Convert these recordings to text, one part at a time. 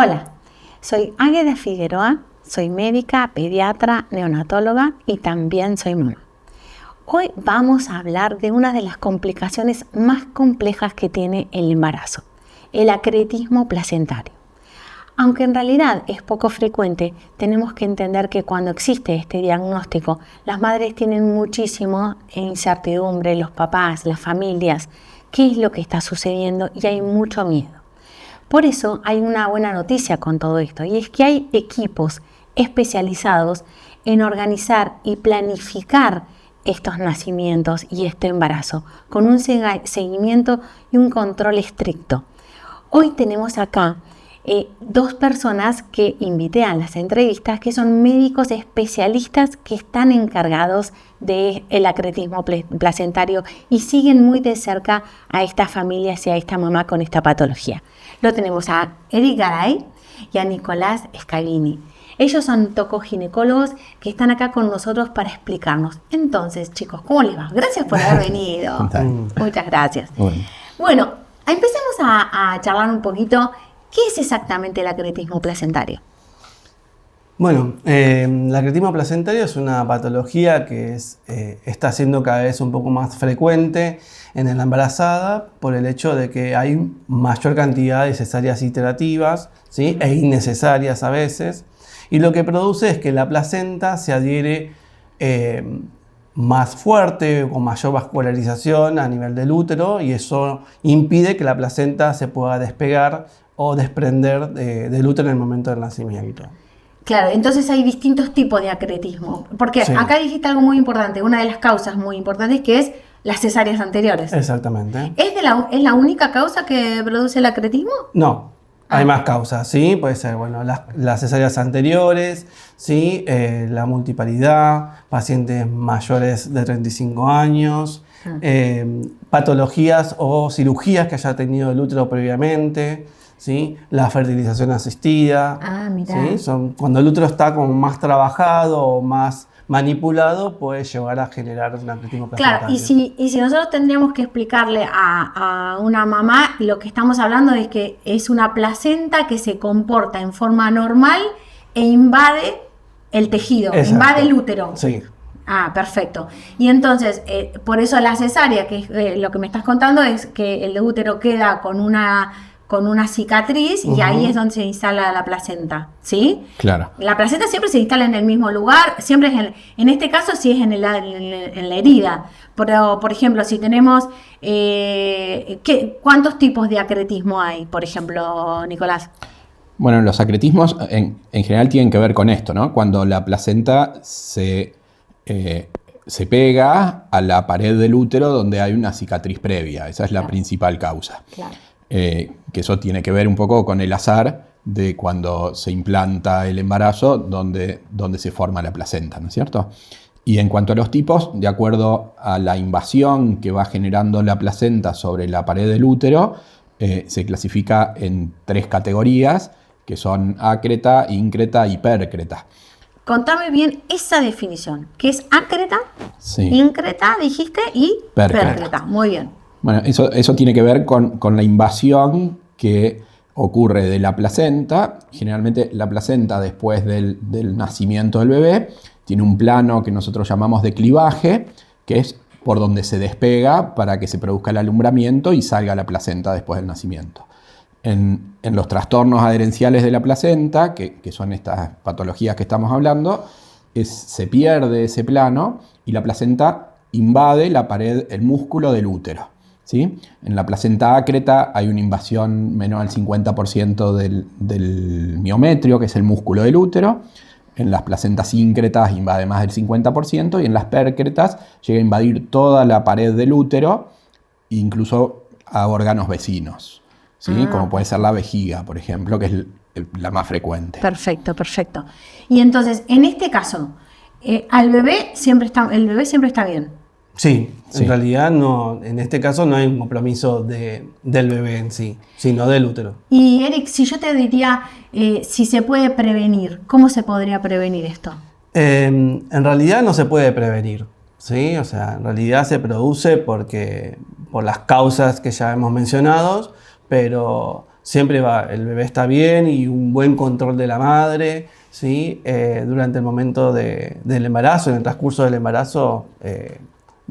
Hola, soy Águeda Figueroa, soy médica, pediatra, neonatóloga y también soy mamá. Hoy vamos a hablar de una de las complicaciones más complejas que tiene el embarazo, el acretismo placentario. Aunque en realidad es poco frecuente, tenemos que entender que cuando existe este diagnóstico, las madres tienen muchísimo incertidumbre, los papás, las familias, qué es lo que está sucediendo y hay mucho miedo. Por eso hay una buena noticia con todo esto y es que hay equipos especializados en organizar y planificar estos nacimientos y este embarazo con un seguimiento y un control estricto. Hoy tenemos acá dos personas que invité a las entrevistas que son médicos especialistas que están encargados del acretismo placentario y siguen muy de cerca a estas familias y a esta mamá con esta patología. Lo tenemos a Eric Garay y a Nicolás Scavini. Ellos son tocoginecólogos que están acá con nosotros para explicarnos. Entonces, chicos, ¿cómo les va? Gracias por haber venido. Muchas gracias. Bueno, empecemos a charlar un poquito. ¿Qué es exactamente el acretismo placentario? Bueno, el acretismo placentario es una patología que está siendo cada vez un poco más frecuente en la embarazada por el hecho de que hay mayor cantidad de cesáreas iterativas, ¿sí? E innecesarias a veces. Y lo que produce es que la placenta se adhiere más fuerte, con mayor vascularización a nivel del útero, y eso impide que la placenta se pueda despegar o desprender del útero en el momento del nacimiento. Claro, entonces hay distintos tipos de acretismo. Porque sí, acá dijiste algo muy importante, una de las causas muy importantes que es las cesáreas anteriores. Exactamente. ¿Es la única causa que produce el acretismo? No. Hay más causas, ¿sí? Puede ser, bueno, las cesáreas anteriores, ¿sí? La multiparidad, pacientes mayores de 35 años, patologías o cirugías que haya tenido el útero previamente, ¿sí? La fertilización asistida. ¿Sí? Cuando el útero está como más trabajado o más manipulado, puede llegar a generar un acretismo placentario. Claro, y si nosotros tendríamos que explicarle a una mamá, lo que estamos hablando es que es una placenta que se comporta en forma normal e invade el tejido, invade el útero. Sí. Ah, perfecto. Y entonces, por eso la cesárea, que es lo que me estás contando, es que el útero queda con una cicatriz y ahí es donde se instala la placenta, ¿sí? Claro. La placenta siempre se instala en el mismo lugar, siempre es en este caso sí es en la herida. Pero, por ejemplo, si tenemos, ¿cuántos tipos de acretismo hay, por ejemplo, Nicolás? Bueno, los acretismos en general tienen que ver con esto, ¿no? Cuando la placenta se pega a la pared del útero donde hay una cicatriz previa. Esa es la principal causa. Claro. Que eso tiene que ver un poco con el azar de cuando se implanta el embarazo, donde se forma la placenta, ¿no es cierto? Y en cuanto a los tipos, de acuerdo a la invasión que va generando la placenta sobre la pared del útero, se clasifica en 3 categorías, que son ácreta, íncreta y pércreta. Contame bien esa definición, que es ácreta, sí, íncreta, dijiste, y pércreta. Muy bien. Bueno, eso tiene que ver con la invasión que ocurre de la placenta. Generalmente la placenta, después del nacimiento del bebé, tiene un plano que nosotros llamamos de clivaje, que es por donde se despega para que se produzca el alumbramiento y salga la placenta después del nacimiento. En los trastornos adherenciales de la placenta, que son estas patologías que estamos hablando, se pierde ese plano y la placenta invade la pared, el músculo del útero. ¿Sí? En la placenta ácreta hay una invasión menor al 50% del miometrio, que es el músculo del útero. En las placentas íncretas invade más del 50% y en las pércretas llega a invadir toda la pared del útero, incluso a órganos vecinos, ¿sí? Como puede ser la vejiga, por ejemplo, que es la más frecuente. Perfecto, perfecto. Y entonces, en este caso, el bebé siempre está bien. Sí, en realidad no, en este caso no hay un compromiso del bebé en sí, sino del útero. Y Eric, si yo te diría si se puede prevenir, ¿cómo se podría prevenir esto? En realidad no se puede prevenir, ¿sí? O sea, en realidad se produce por las causas que ya hemos mencionado, pero siempre el bebé está bien y un buen control de la madre, ¿sí? Durante el momento del embarazo, en el transcurso del embarazo,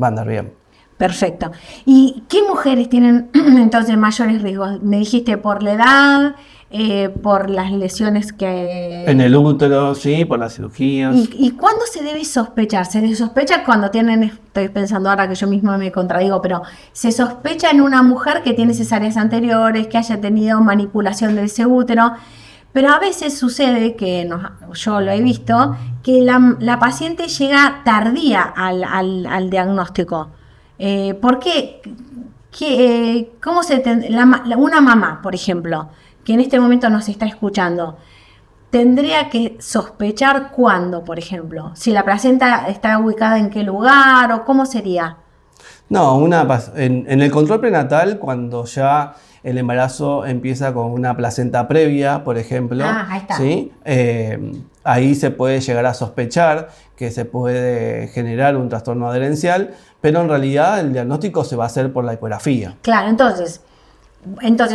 va a andar bien. Perfecto. ¿Y qué mujeres tienen entonces mayores riesgos? Me dijiste por la edad, por las lesiones que... En el útero, sí, por las cirugías. ¿Y cuándo se debe sospechar? ¿Se sospecha cuando tienen, estoy pensando ahora que yo misma me contradigo, pero se sospecha en una mujer que tiene cesáreas anteriores, que haya tenido manipulación de ese útero? Pero a veces sucede, que yo lo he visto, que la paciente llega tardía al diagnóstico. ¿Por qué? ¿Cómo una mamá, por ejemplo, que en este momento nos está escuchando, tendría que sospechar cuándo, por ejemplo? Si la placenta está ubicada en qué lugar o cómo sería. No, en el control prenatal, cuando ya el embarazo empieza con una placenta previa, por ejemplo, ahí está. ¿sí? Ahí se puede llegar a sospechar que se puede generar un trastorno adherencial, pero en realidad el diagnóstico se va a hacer por la ecografía. Claro, entonces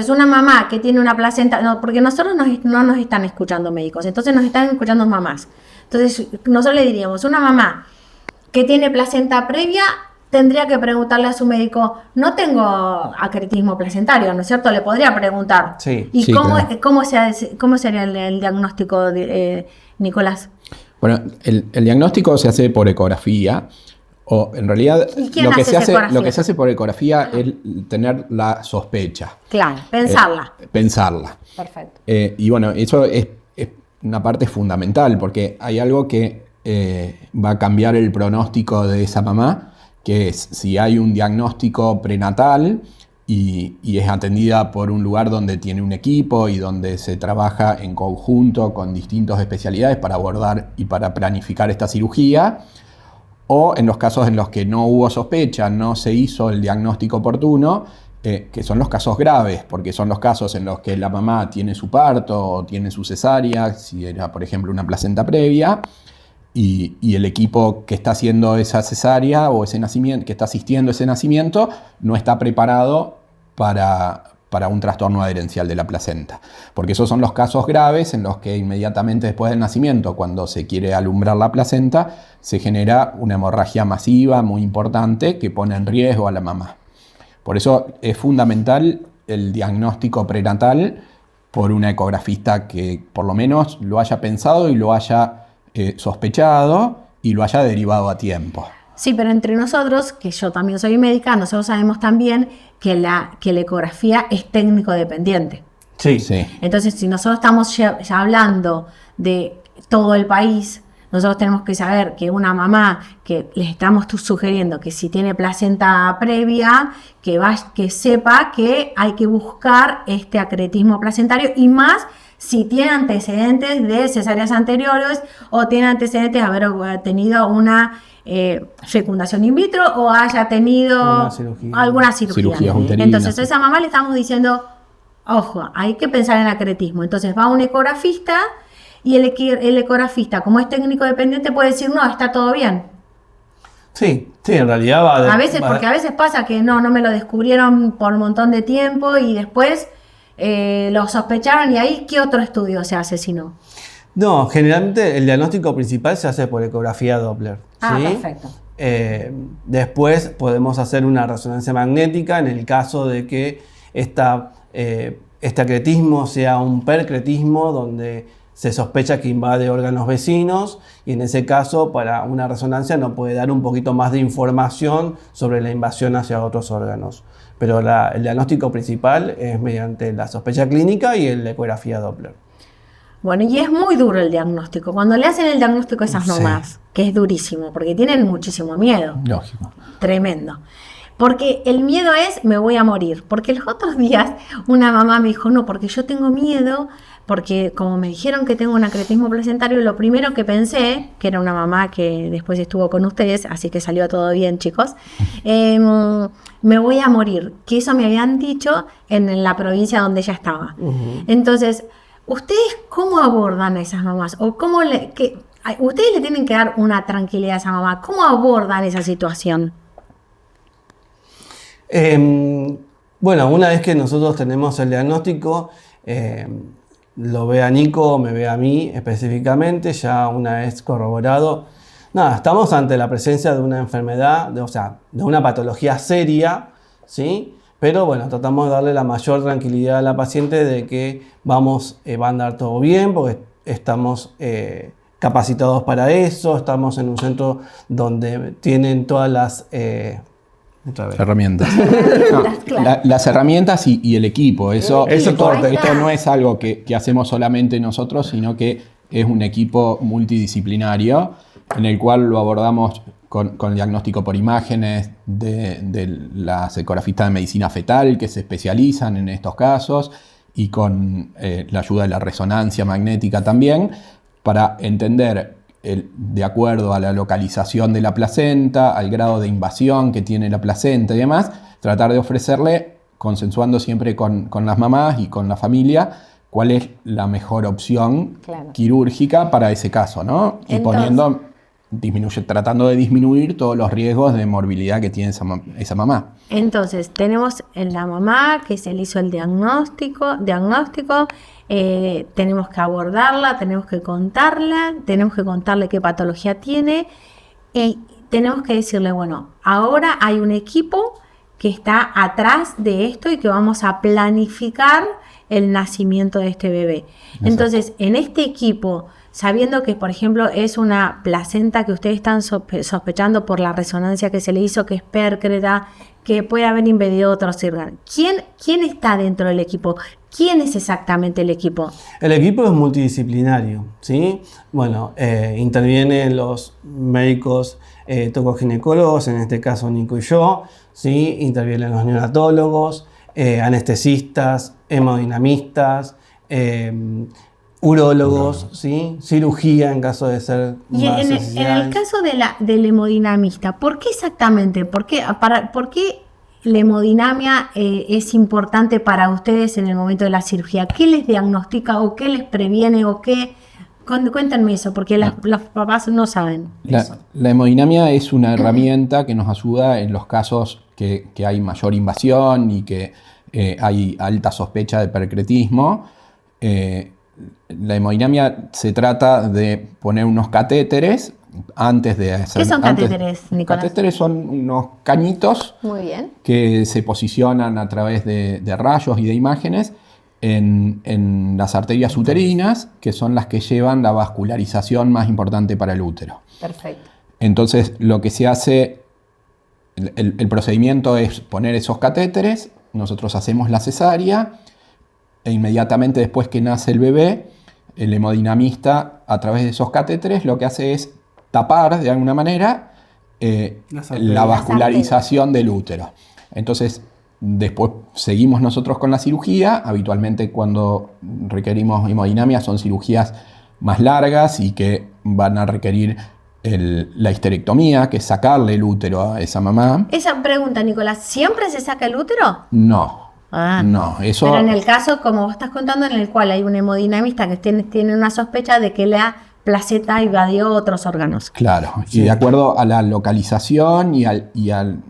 una mamá que tiene una placenta, no, porque nosotros no nos están escuchando médicos, entonces nos están escuchando mamás. Entonces nosotros le diríamos, una mamá que tiene placenta previa tendría que preguntarle a su médico, no tengo acretismo placentario, ¿no es cierto? Le podría preguntar. Sí. ¿Y Sí, claro. cómo sería el diagnóstico, Nicolás? Bueno, el diagnóstico se hace por ecografía, o en realidad ¿Y quién lo que hace se esa hace, ecografía? lo que se hace por ecografía es tener la sospecha. Claro, pensarla. Pensarla. Perfecto. Y bueno, eso es una parte fundamental, porque hay algo que va a cambiar el pronóstico de esa mamá, que es si hay un diagnóstico prenatal y es atendida por un lugar donde tiene un equipo y donde se trabaja en conjunto con distintas especialidades para abordar y para planificar esta cirugía, o en los casos en los que no hubo sospecha, no se hizo el diagnóstico oportuno, que son los casos graves, porque son los casos en los que la mamá tiene su parto o tiene su cesárea, si era por ejemplo una placenta previa, y el equipo que está haciendo esa cesárea o ese nacimiento, que está asistiendo a ese nacimiento, no está preparado para un trastorno adherencial de la placenta. Porque esos son los casos graves en los que inmediatamente después del nacimiento, cuando se quiere alumbrar la placenta, se genera una hemorragia masiva muy importante que pone en riesgo a la mamá. Por eso es fundamental el diagnóstico prenatal por una ecografista que por lo menos lo haya pensado y lo haya sospechado y lo haya derivado a tiempo. Sí, pero entre nosotros, que yo también soy médica, nosotros sabemos también que la ecografía es técnico dependiente. Sí. Entonces, si nosotros estamos ya hablando de todo el país, nosotros tenemos que saber que una mamá que les estamos sugiriendo que si tiene placenta previa, que sepa que hay que buscar este acretismo placentario, y más si tiene antecedentes de cesáreas anteriores o tiene antecedentes de haber tenido una fecundación in vitro o haya tenido alguna cirugía. Entonces a esa mamá le estamos diciendo, ojo, hay que pensar en acretismo. Entonces va un ecografista y el ecografista, como es técnico dependiente, puede decir, no, está todo bien. Sí, en realidad va a veces, porque a veces pasa que no me lo descubrieron por un montón de tiempo y después lo sospecharon, y ahí ¿qué otro estudio se hace si no? No, generalmente el diagnóstico principal se hace por ecografía Doppler. ¿Sí? Perfecto. Después podemos hacer una resonancia magnética en el caso de que este acretismo sea un percretismo donde se sospecha que invade órganos vecinos, y en ese caso para una resonancia nos puede dar un poquito más de información sobre la invasión hacia otros órganos. Pero el diagnóstico principal es mediante la sospecha clínica y la ecografía Doppler. Bueno, y es muy duro el diagnóstico. Cuando le hacen el diagnóstico a esas mamás, que es durísimo, porque tienen muchísimo miedo. Lógico. Tremendo. Porque el miedo es, me voy a morir. Porque los otros días una mamá me dijo, no, porque yo tengo miedo, porque como me dijeron que tengo un acretismo placentario, lo primero que pensé, que era una mamá que después estuvo con ustedes, así que salió todo bien, chicos, me voy a morir. Que eso me habían dicho en la provincia donde ella estaba. Uh-huh. Entonces, ¿ustedes cómo abordan a esas mamás? ¿O ustedes le tienen que dar una tranquilidad a esa mamá? ¿Cómo abordan esa situación? Bueno, una vez que nosotros tenemos el diagnóstico, lo ve a Nico, me ve a mí específicamente, ya una vez corroborado. Nada, estamos ante la presencia de una enfermedad, de una patología seria, ¿sí? Pero bueno, tratamos de darle la mayor tranquilidad a la paciente de que va a andar todo bien, porque estamos capacitados para eso, estamos en un centro donde tienen todas las herramientas. No, claro. las herramientas y el equipo. Esto no es algo que hacemos solamente nosotros, sino que es un equipo multidisciplinario en el cual lo abordamos con el diagnóstico por imágenes de las ecografistas de medicina fetal que se especializan en estos casos y con la ayuda de la resonancia magnética también, para entender de acuerdo a la localización de la placenta, al grado de invasión que tiene la placenta y demás, tratar de ofrecerle, consensuando siempre con las mamás y con la familia, cuál es la mejor opción quirúrgica para ese caso, ¿no? Y tratando de disminuir todos los riesgos de morbilidad que tiene esa mamá. Entonces, tenemos en la mamá que se le hizo el diagnóstico, tenemos que abordarla, tenemos que contarle qué patología tiene y tenemos que decirle, bueno, ahora hay un equipo que está atrás de esto y que vamos a planificar el nacimiento de este bebé. Exacto. Entonces, en este equipo, sabiendo que, por ejemplo, es una placenta que ustedes están sospechando por la resonancia que se le hizo, que es pércreta, que puede haber invadido otros órganos. ¿Quién está dentro del equipo? ¿Quién es exactamente el equipo? El equipo es multidisciplinario, ¿sí? Bueno, intervienen los médicos tocoginecólogos, en este caso Nico y yo, ¿sí? Intervienen los neonatólogos, anestesistas, hemodinamistas, urólogos, ¿sí? Cirugía en caso de ser y más en el caso del hemodinamista, ¿por qué exactamente? ¿Por qué la hemodinamia es importante para ustedes en el momento de la cirugía? ¿Qué les diagnostica o qué les previene o qué? Cuéntenme eso, porque los papás no saben eso. La hemodinamia es una herramienta que nos ayuda en los casos que hay mayor invasión y que hay alta sospecha de percretismo. La hemodinamia se trata de poner unos catéteres antes de hacer... ¿Qué son catéteres, Nicolás? Catéteres son unos cañitos. Muy bien. Que se posicionan a través de rayos y de imágenes en las arterias uterinas, que son las que llevan la vascularización más importante para el útero. Perfecto. Entonces, lo que se hace, el procedimiento es poner esos catéteres, nosotros hacemos la cesárea, e inmediatamente después que nace el bebé, el hemodinamista, a través de esos catéteres, lo que hace es tapar de alguna manera la vascularización del útero. Entonces, después seguimos nosotros con la cirugía. Habitualmente, cuando requerimos hemodinamia, son cirugías más largas y que van a requerir la histerectomía, que es sacarle el útero a esa mamá. Esa pregunta, Nicolás, ¿siempre se saca el útero? No. No, eso... Pero en el caso, como vos estás contando, en el cual hay un hemodinamista que tiene una sospecha de que la placenta invadió otros órganos. Claro, sí. Y de acuerdo a la localización y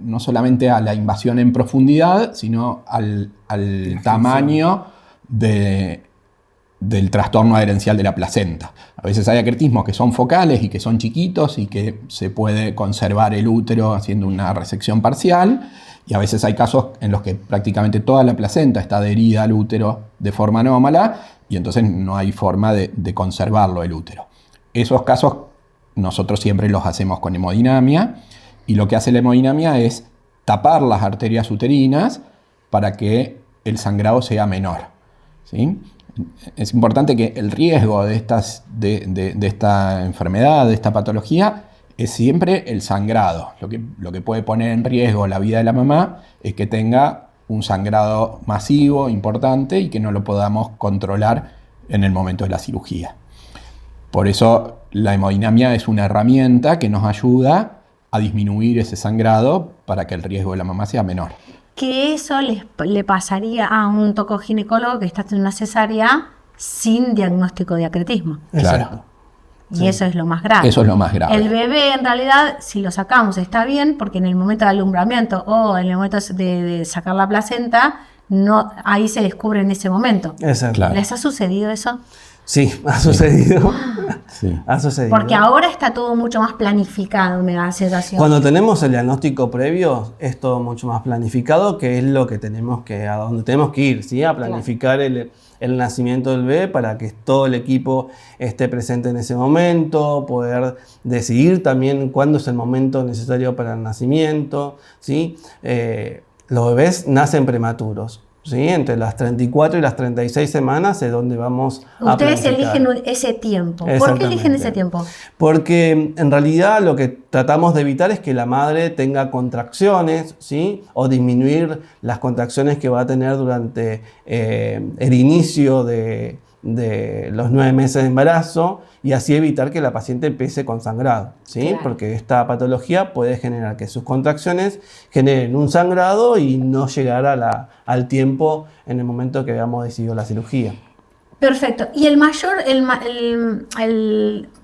no solamente a la invasión en profundidad, sino al tamaño del trastorno adherencial de la placenta. A veces hay acretismos que son focales y que son chiquitos y que se puede conservar el útero haciendo una resección parcial. Y a veces hay casos en los que prácticamente toda la placenta está adherida al útero de forma anómala y entonces no hay forma de conservarlo el útero. Esos casos nosotros siempre los hacemos con hemodinamia y lo que hace la hemodinamia es tapar las arterias uterinas para que el sangrado sea menor, ¿sí? Es importante que el riesgo de esta enfermedad, de esta patología, es siempre el sangrado. Lo que puede poner en riesgo la vida de la mamá es que tenga un sangrado masivo, importante, y que no lo podamos controlar en el momento de la cirugía. Por eso la hemodinamia es una herramienta que nos ayuda a disminuir ese sangrado para que el riesgo de la mamá sea menor. Que eso le pasaría a un tocoginecólogo que está haciendo una cesárea sin diagnóstico de acretismo. Claro. Y sí, eso es lo más grave. Eso es lo más grave. El bebé, en realidad, si lo sacamos está bien, porque en el momento de alumbramiento o en el momento de sacar la placenta, no, ahí se descubre en ese momento. Exacto. Claro. ¿Les ha sucedido eso? Sí, ha sucedido. Sí. Ha sucedido. Porque ahora está todo mucho más planificado, me da la sensación. Cuando tenemos el diagnóstico previo, es todo mucho más planificado, que es lo que a donde tenemos que ir, ¿sí? A planificar el nacimiento del bebé para que todo el equipo esté presente en ese momento, poder decidir también cuándo es el momento necesario para el nacimiento, ¿sí? Los bebés nacen prematuros, ¿sí? Entre las 34 y las 36 semanas es donde vamos a Ustedes planificar. eligen ese tiempo. ¿Por qué eligen ese tiempo? Porque en realidad lo que tratamos de evitar es que la madre tenga contracciones, ¿sí? O disminuir las contracciones que va a tener durante el inicio de los 9 meses de embarazo, y así evitar que la paciente empiece con sangrado, ¿sí? Claro. Porque esta patología puede generar que sus contracciones generen un sangrado y no llegar al tiempo en el momento que habíamos decidido la cirugía. Perfecto. Y el mayor,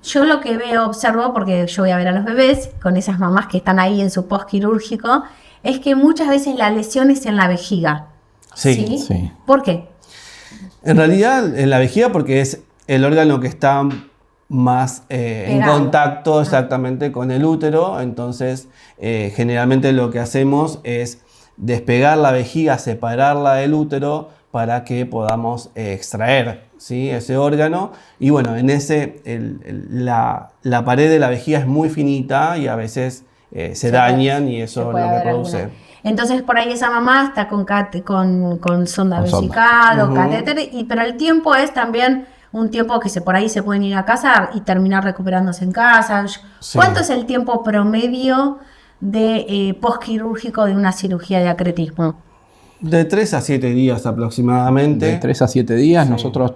yo lo que observo, porque yo voy a ver a los bebés, con esas mamás que están ahí en su postquirúrgico, es que muchas veces la lesión es en la vejiga. Sí. Sí. ¿Por qué? En realidad en la vejiga, porque es el órgano que está más en Pegado. contacto exactamente con el útero, entonces generalmente lo que hacemos es despegar la vejiga, separarla del útero para que podamos extraer, ¿sí? Ese órgano. Y bueno, en la pared de la vejiga es muy finita y a veces se dañan y eso es lo que produce. Entonces por ahí esa mamá está con sonda Con sonda. vesical o Ujú. catéter, pero el tiempo es también un tiempo que por ahí se pueden ir a casa y terminar recuperándose en casa. Sí. ¿Cuánto es el tiempo promedio de postquirúrgico de una cirugía de acretismo? De 3 a 7 días aproximadamente. De 3 a 7 días, Sí. nosotros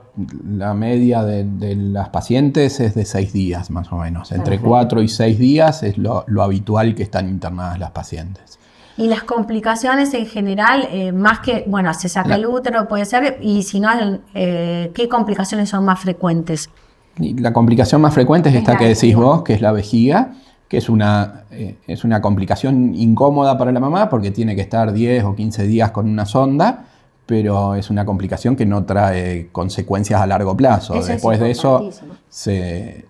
la media de las pacientes es de 6 días más o menos. Entre Perfecto. 4 y 6 días es lo habitual que están internadas las pacientes. Y las complicaciones en general, más que, bueno, se saca el útero, puede ser, y si no, ¿qué complicaciones son más frecuentes? Y la complicación más frecuente es Es esta la que decís vejiga. vos, que es la vejiga, que es una complicación incómoda para la mamá porque tiene que estar 10 o 15 días con una sonda, pero es una complicación que no trae consecuencias a largo plazo. Eso es Después de eso importantísimo.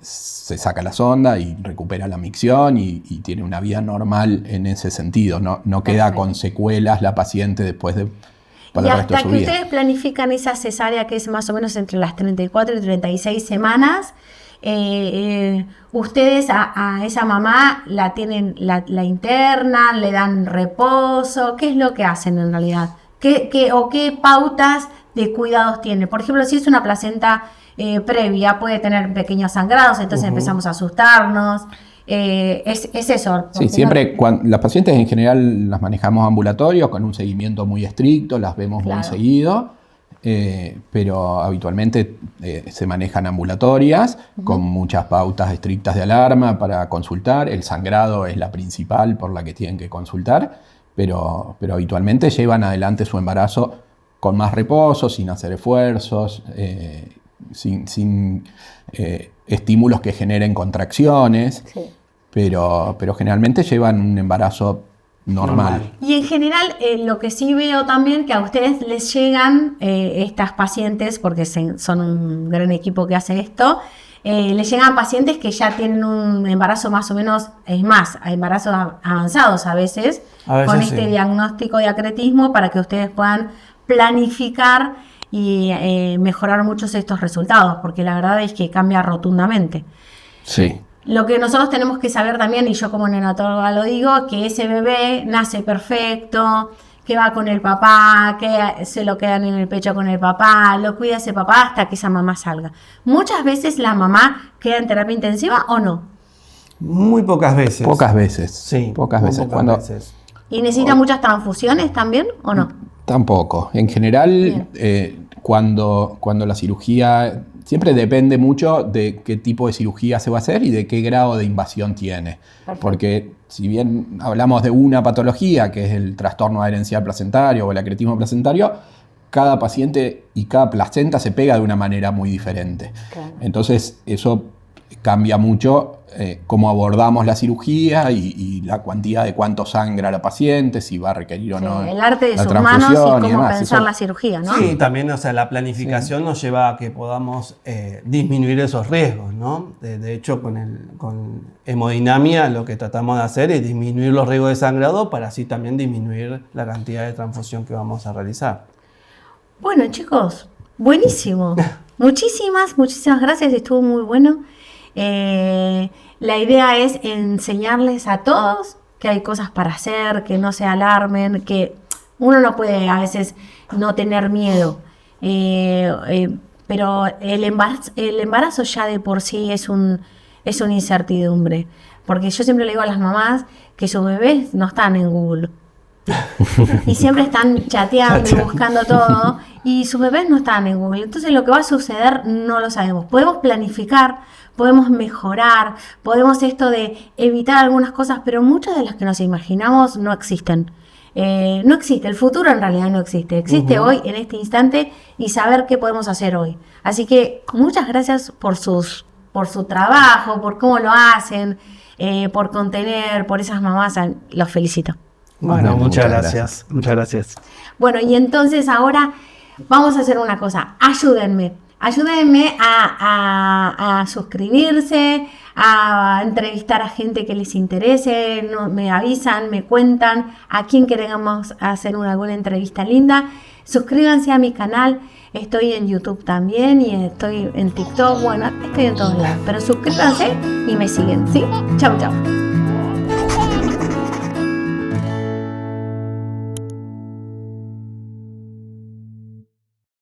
se saca la sonda y recupera la micción y tiene una vida normal en ese sentido. No queda Perfecto. con secuelas la paciente después para Y el resto hasta de su que vida. ustedes planifican esa cesárea, que es más o menos entre las 34 y 36 semanas, ustedes a esa mamá la tienen, la internan, le dan reposo. ¿Qué es lo que hacen en realidad? ¿Qué pautas de cuidados tiene? Por ejemplo, si es una placenta previa, puede tener pequeños sangrados, entonces empezamos a asustarnos. Es eso. Sí, siempre las pacientes en general las manejamos ambulatorios con un seguimiento muy estricto, las vemos muy Claro. seguido, pero habitualmente se manejan ambulatorias con muchas pautas estrictas de alarma para consultar. El sangrado es la principal por la que tienen que consultar, pero habitualmente llevan adelante su embarazo con más reposo, sin hacer esfuerzos, sin estímulos que generen contracciones. Sí. Pero generalmente llevan un embarazo normal. Y en general, lo que sí veo también, que a ustedes les llegan estas pacientes, porque son un gran equipo que hace esto, les llegan pacientes que ya tienen un embarazo más o menos, es más, embarazos avanzados a veces con este sí. diagnóstico de acretismo, para que ustedes puedan planificar y mejorar muchos estos resultados, porque la verdad es que cambia rotundamente. Sí. Lo que nosotros tenemos que saber también, y yo como neonatóloga lo digo, que ese bebé nace perfecto, que va con el papá, que se lo quedan en el pecho con el papá, lo cuida ese papá hasta que esa mamá salga. Muchas veces la mamá queda en terapia intensiva, ¿o no? Muy pocas veces. Pocas veces. Sí, Pocas muy veces. pocas veces. ¿Y necesita muchas transfusiones también, o no? Tampoco. En general, cuando la cirugía... Siempre depende mucho de qué tipo de cirugía se va a hacer y de qué grado de invasión tiene. Perfecto. Porque si bien hablamos de una patología, que es el trastorno adherencial placentario o el acretismo placentario, cada paciente y cada placenta se pega de una manera muy diferente. Claro. Entonces eso cambia mucho cómo abordamos la cirugía y la cantidad de cuánto sangra la paciente, si va a requerir o no. El arte de la sus manos y cómo demás. pensar la cirugía, ¿no? Sí, también, o sea, la planificación nos lleva a que podamos disminuir esos riesgos, ¿no? De hecho, con hemodinamia lo que tratamos de hacer es disminuir los riesgos de sangrado para así también disminuir la cantidad de transfusión que vamos a realizar. Bueno, chicos, buenísimo. Muchísimas gracias, estuvo muy bueno. La idea es enseñarles a todos que hay cosas para hacer, que no se alarmen, que uno no puede a veces no tener miedo, pero el embarazo ya de por sí es una incertidumbre, porque yo siempre le digo a las mamás que sus bebés no están en Google. Y siempre están chateando y buscando todo, y sus bebés no están en Google. Entonces lo que va a suceder no lo sabemos. Podemos planificar, podemos mejorar, podemos esto de evitar algunas cosas, pero muchas de las que nos imaginamos no existen. No existe, el futuro en realidad no existe. Existe hoy, en este instante, y saber qué podemos hacer hoy. Así que muchas gracias por su trabajo, por cómo lo hacen, por contener, por esas mamás. Los felicito. Bueno, muchas gracias. Muchas gracias. Bueno, y entonces ahora vamos a hacer una cosa. Ayúdenme a suscribirse, a entrevistar a gente que les interese. Me avisan, me cuentan a quién queremos hacer alguna entrevista linda. Suscríbanse a mi canal. Estoy en YouTube también y estoy en TikTok. Bueno, estoy en todos lados. Pero suscríbanse y me siguen, ¿sí? Chau, chau.